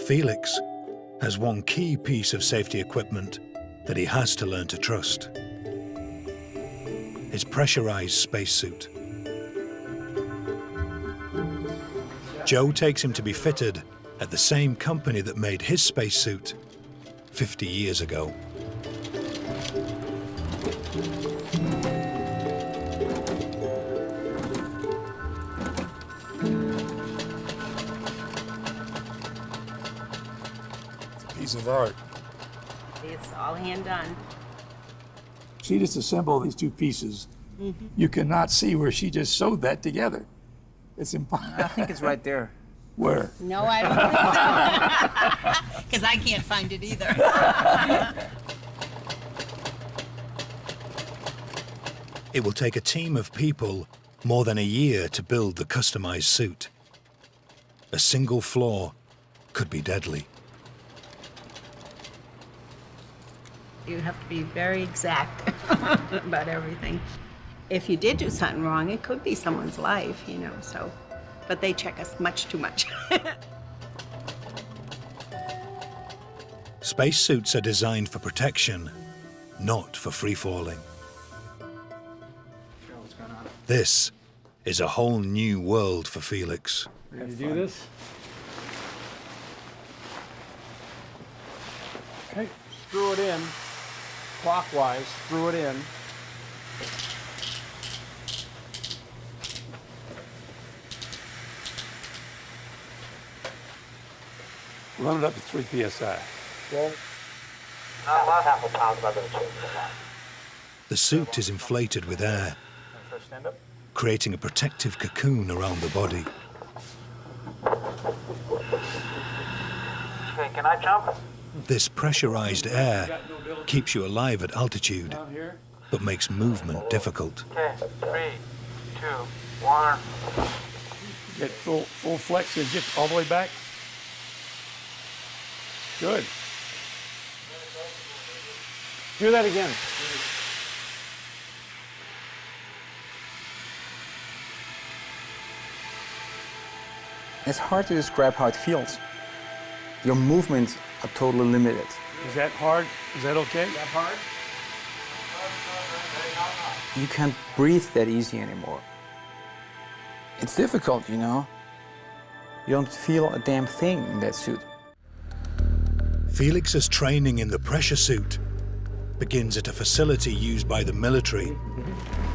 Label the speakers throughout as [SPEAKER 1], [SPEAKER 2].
[SPEAKER 1] Felix has one key piece of safety equipment that he has to learn to trust: his pressurized spacesuit. Joe takes him to be fitted at the same company that made his spacesuit 50 years ago.
[SPEAKER 2] Piece of art.
[SPEAKER 3] It's all hand done.
[SPEAKER 2] She just assembled these two pieces. Mm-hmm. You cannot see where she just sewed that together. It's impossible.
[SPEAKER 4] I think it's right there.
[SPEAKER 2] Where?
[SPEAKER 3] No, I don't think so. Because I can't find it either.
[SPEAKER 1] It will take a team of people more than a year to build the customized suit. A single flaw could be deadly.
[SPEAKER 3] You have to be very exact about everything. If you did do something wrong, it could be someone's life, you know, so. But they check us much too much.
[SPEAKER 1] Spacesuits are designed for protection, not for free-falling. This is a whole new world for Felix.
[SPEAKER 5] Ready to do this? Okay, screw it in. Clockwise, screw it in.
[SPEAKER 2] Run it up to 3 psi.
[SPEAKER 5] Well,
[SPEAKER 6] about half a pound rather than 2.
[SPEAKER 1] The suit is inflated with air,
[SPEAKER 6] Stand up.
[SPEAKER 1] creating a protective cocoon around the body.
[SPEAKER 6] Okay, can I jump?
[SPEAKER 1] This pressurized air keeps you alive at altitude, but makes movement difficult.
[SPEAKER 6] Okay, 3, 2, 1.
[SPEAKER 2] Get full flex and get all the way back. Good.
[SPEAKER 5] do that again.
[SPEAKER 4] It's hard to describe how it feels. Your movements are totally limited.
[SPEAKER 2] Is that hard? Is that okay?
[SPEAKER 5] That hard?
[SPEAKER 4] You can't breathe that easy anymore. It's difficult, you know. You don't feel a damn thing in that suit.
[SPEAKER 1] Felix's training in the pressure suit begins at a facility used by the military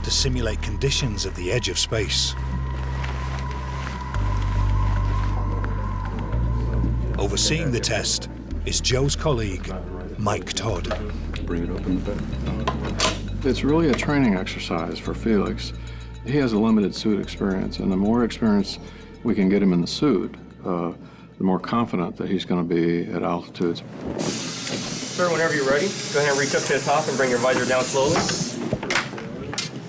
[SPEAKER 1] to simulate conditions at the edge of space. Overseeing the test is Joe's colleague, Mike Todd.
[SPEAKER 7] Bring it open a bit. It's really a training exercise for Felix. He has a limited suit experience, and the more experience we can get him in the suit, the more confident that he's going to be at altitudes.
[SPEAKER 8] Sir, whenever you're ready, go ahead and reach up to the top and bring your visor down slowly.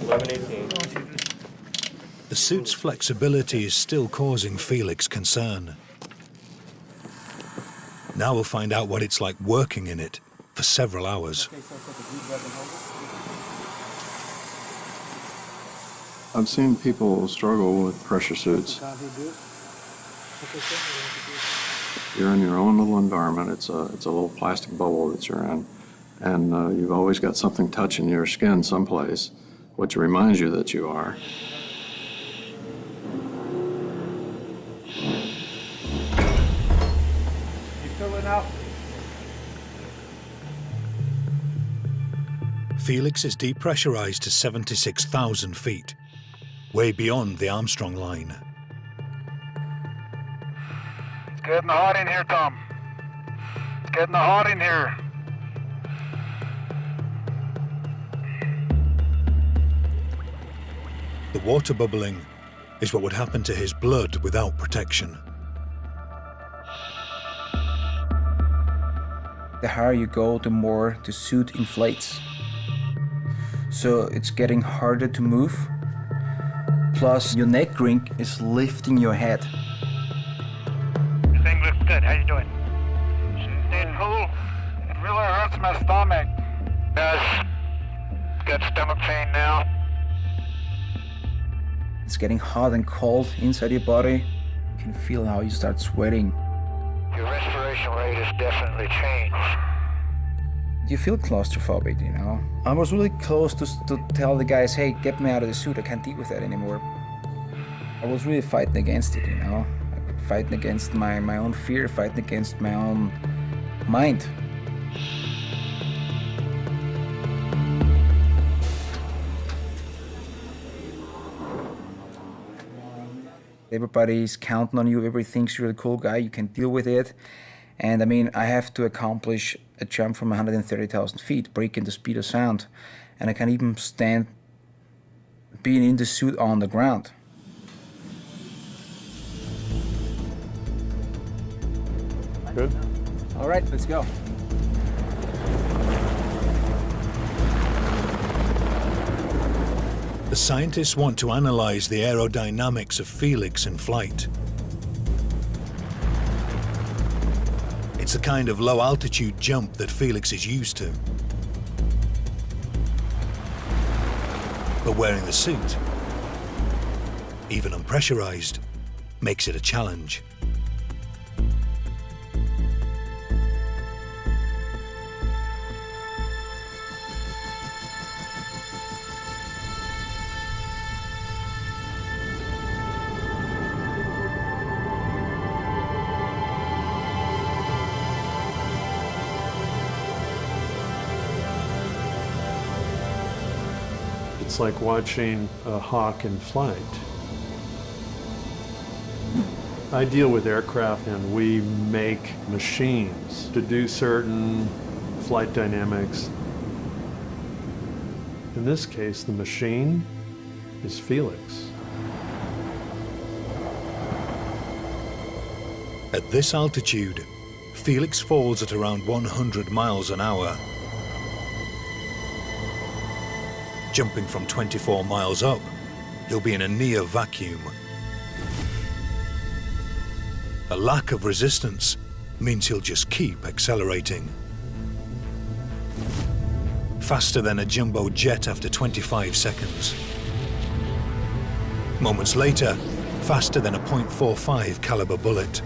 [SPEAKER 8] 11:18.
[SPEAKER 1] The suit's flexibility is still causing Felix concern. Now we'll find out what it's like working in it for several hours.
[SPEAKER 7] I've seen people struggle with pressure suits. You're in your own little environment. It's a little plastic bubble that you're in, and you've always got something touching your skin someplace, which reminds you that you are.
[SPEAKER 1] Felix is depressurized to 76,000 feet, way beyond the Armstrong line.
[SPEAKER 6] It's getting hot in here, Tom. It's getting hot in here.
[SPEAKER 1] The water bubbling is what would happen to his blood without protection.
[SPEAKER 4] The higher you go, the more the suit inflates. So it's getting harder to move. Plus, your neck ring is lifting your head.
[SPEAKER 6] how you doing? Staying cool? It really hurts my stomach. Yes. Got stomach pain now.
[SPEAKER 4] It's getting hot and cold inside your body. You can feel how you start sweating.
[SPEAKER 6] Your respiration rate has definitely changed.
[SPEAKER 4] You feel claustrophobic, you know? I was really close to tell the guys, hey, get me out of the suit, I can't deal with that anymore. I was really fighting against it, you know? Fighting against my own fear, fighting against my own mind. Everybody's counting on you, everybody thinks you're a cool guy, you can deal with it. And I mean, I have to accomplish a jump from 130,000 feet, breaking the speed of sound. And I can even stand being in the suit on the ground.
[SPEAKER 5] Good.
[SPEAKER 4] All right, let's go.
[SPEAKER 1] The scientists want to analyze the aerodynamics of Felix in flight. It's the kind of low-altitude jump that Felix is used to. But wearing the suit, even unpressurized, makes it a challenge.
[SPEAKER 9] It's like watching a hawk in flight. I deal with aircraft and we make machines to do certain flight dynamics. In this case, the machine is Felix.
[SPEAKER 1] At this altitude, Felix falls at around 100 miles an hour. Jumping from 24 miles up, he'll be in a near vacuum. A lack of resistance means he'll just keep accelerating. Faster than a jumbo jet after 25 seconds. Moments later, faster than a .45 caliber bullet.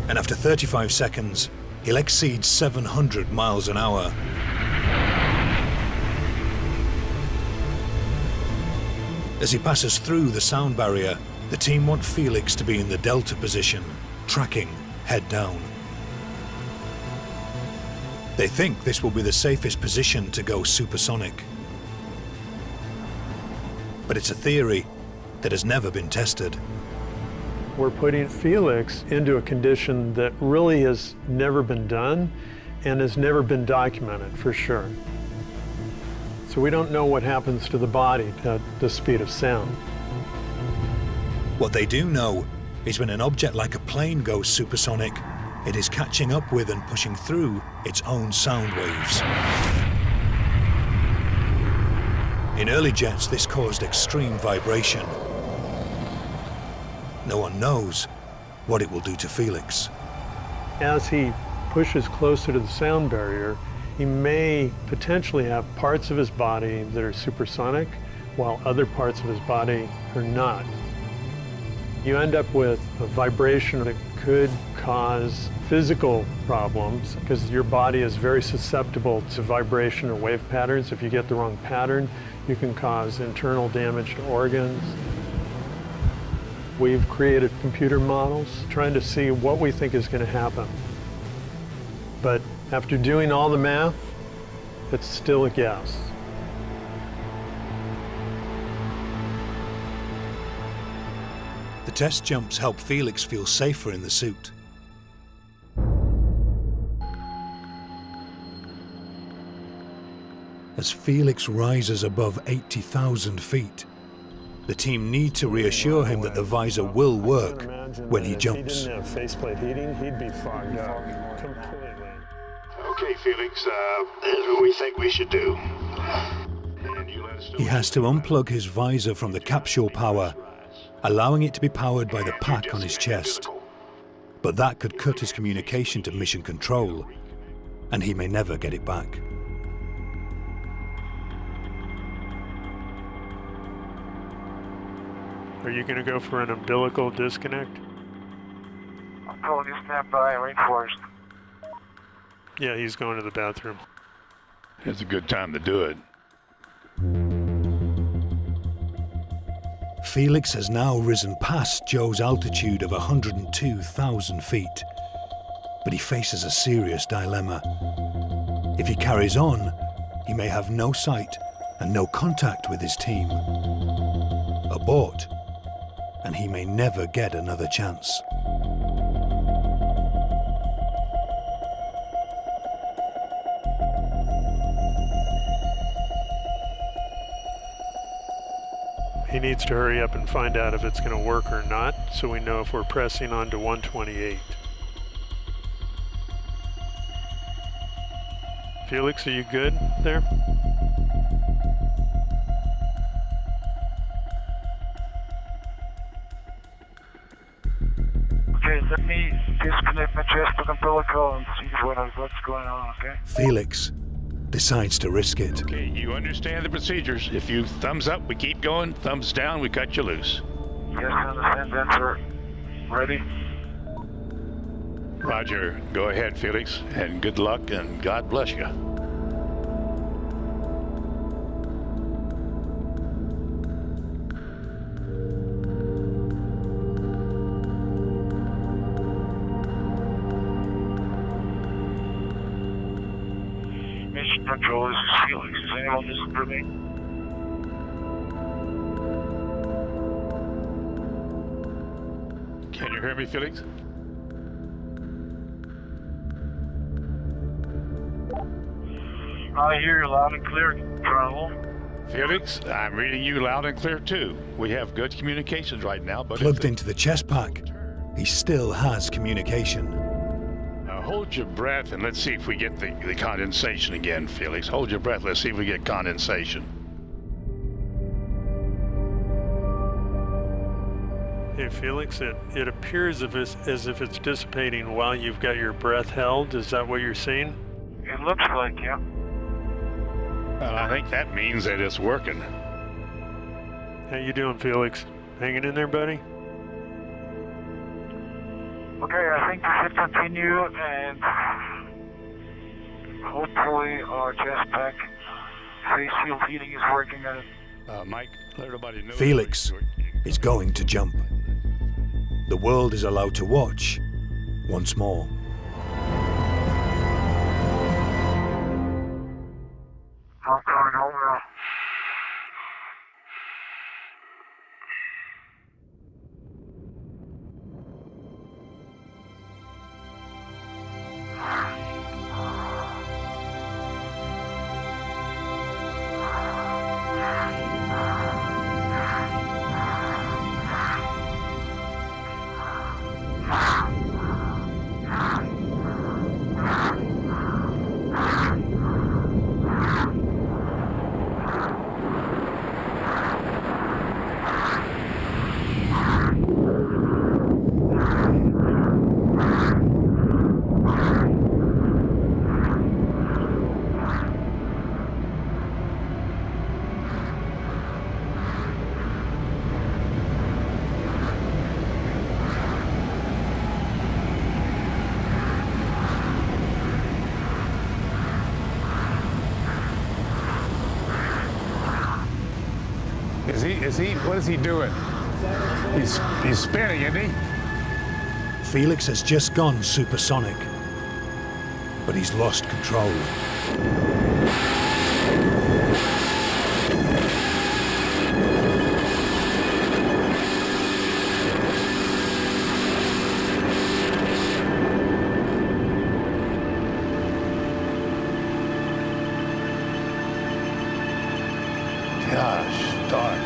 [SPEAKER 1] And after 35 seconds, he'll exceed 700 miles an hour. As he passes through the sound barrier, the team want Felix to be in the delta position, tracking head down. They think this will be the safest position to go supersonic. But it's a theory that has never been tested.
[SPEAKER 9] We're putting Felix into a condition that really has never been done and has never been documented for sure. So we don't know what happens to the body at the speed of sound.
[SPEAKER 1] What they do know is when an object like a plane goes supersonic, it is catching up with and pushing through its own sound waves. In early jets, this caused extreme vibration. No one knows what it will do to Felix.
[SPEAKER 9] As he pushes closer to the sound barrier, he may potentially have parts of his body that are supersonic, while other parts of his body are not. You end up with a vibration that could cause physical problems because your body is very susceptible to vibration or wave patterns. If you get the wrong pattern, you can cause internal damage to organs. We've created computer models trying to see what we think is going to happen. But after doing all the math, it's still a guess.
[SPEAKER 1] The test jumps help Felix feel safer in the suit. As Felix rises above 80,000 feet, the team need to reassure him that the visor will work when he jumps.
[SPEAKER 9] If he didn't have faceplate heating, he'd be fogged up completely.
[SPEAKER 10] Okay, Felix, here's what we think we should do.
[SPEAKER 1] He has to unplug his visor from the capsule power, allowing it to be powered by the pack on his chest. But that could cut his communication to Mission Control, and he may never get it back.
[SPEAKER 9] Are you going to go for an umbilical disconnect?
[SPEAKER 6] I'm told you stand by, reinforced.
[SPEAKER 9] Yeah, he's going to the bathroom.
[SPEAKER 10] It's a good time to do it.
[SPEAKER 1] Felix has now risen past Joe's altitude of 102,000 feet, but he faces a serious dilemma. If he carries on, he may have no sight and no contact with his team. Abort, and he may never get another chance.
[SPEAKER 9] He needs to hurry up and find out if it's going to work or not, so we know if we're pressing on to 128. Felix, are you good there?
[SPEAKER 6] Okay, let me disconnect my chest to umbilical and see what's going on, okay?
[SPEAKER 1] Felix decides to risk it.
[SPEAKER 10] Okay, you understand the procedures. If you thumbs up, we keep going. Thumbs down, we cut you loose.
[SPEAKER 6] Yes, I understand that, sir. Ready?
[SPEAKER 10] Roger. Go ahead, Felix, and good luck, and God bless you.
[SPEAKER 6] Mission Control, this is Felix. Is anyone listening to me?
[SPEAKER 10] Can you hear me, Felix?
[SPEAKER 6] I hear you loud and clear, Colonel.
[SPEAKER 10] Felix, I'm reading you loud and clear, too. We have good communications right now, but...
[SPEAKER 1] Plugged into the chest pack, he still has communication.
[SPEAKER 10] Now hold your breath and let's see if we get the condensation again, Felix. Hold your breath, let's see if we get condensation.
[SPEAKER 9] Hey, Felix, it appears as if it's dissipating while you've got your breath held. Is that what you're seeing?
[SPEAKER 6] It looks like, yeah.
[SPEAKER 10] Well, I think that means that it's working.
[SPEAKER 9] How you doing, Felix? Hanging in there, buddy?
[SPEAKER 6] Okay, I think we should continue, and hopefully our chest pack face shield heating is working.
[SPEAKER 10] Mike, let everybody know...
[SPEAKER 1] Felix is going to jump. The world is allowed to watch once more.
[SPEAKER 6] I'm going home now.
[SPEAKER 10] What is he doing? He's spinning, isn't he?
[SPEAKER 1] Felix has just gone supersonic, but he's lost control.
[SPEAKER 10] Gosh darn.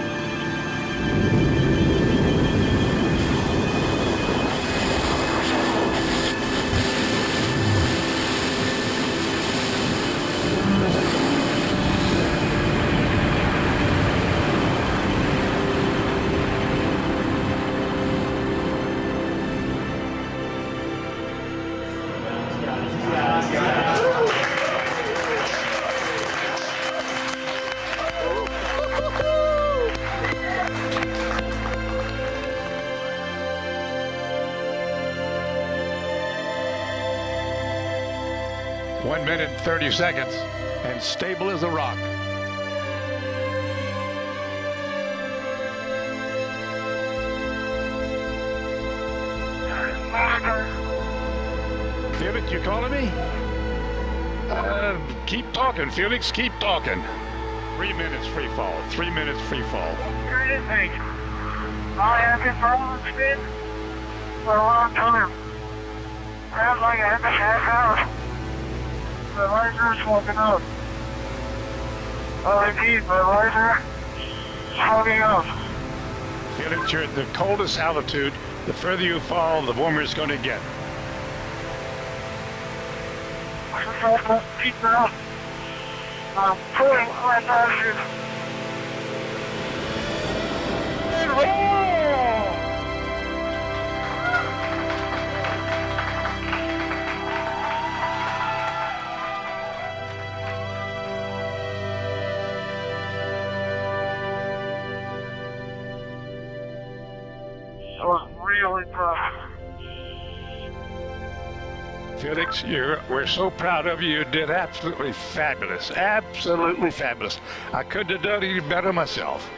[SPEAKER 10] 1 minute and 30 seconds, and stable as a rock. Felix, you calling me? Keep talking, Felix, keep talking. 3 minutes free fall, 3 minutes free fall.
[SPEAKER 6] Anything. I have been following spin for a long time. Sounds like I have to pass out. The laser's smoking up. I repeat, the laser smoking up.
[SPEAKER 10] Felix, you're at the coldest altitude. The further you fall, the warmer it's going to get.
[SPEAKER 6] Keep it up. I'm pulling my parachute. It was really tough.
[SPEAKER 10] Felix, we're so proud of you. You did absolutely fabulous. Absolutely fabulous. I couldn't have done any better myself.